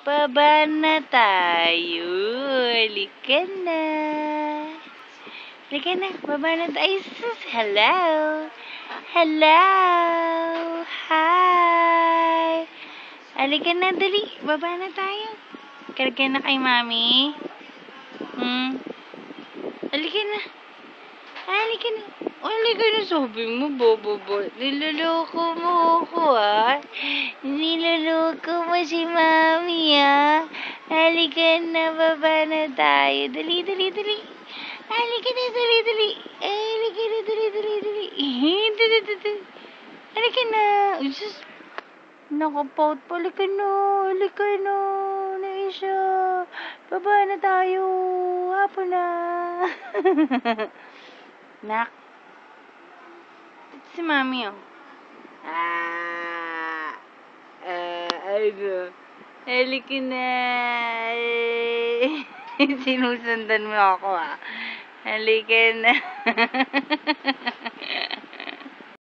Baba na tayo. Halika na. Halika na. Baba na tayo. Sus, hello. Hello. Hi. Halika na, dali. Baba na tayo. Karga na kay mami. Halika na. Halika na. Halika na, sabi mo, bobo. Niloloko mo ako, ah. Niloloko mo si mami, ah. Halika na, baba na tayo. Dali. Halika na, dali. Halika na, dali. Halika na. Usus. Nakapout pa. Halika na. Naisha. Baba na tayo. Hapon na. Nak. Ito si mami, oh. Ano? Halika na. Sinusundan mo ako, ah. Halika na.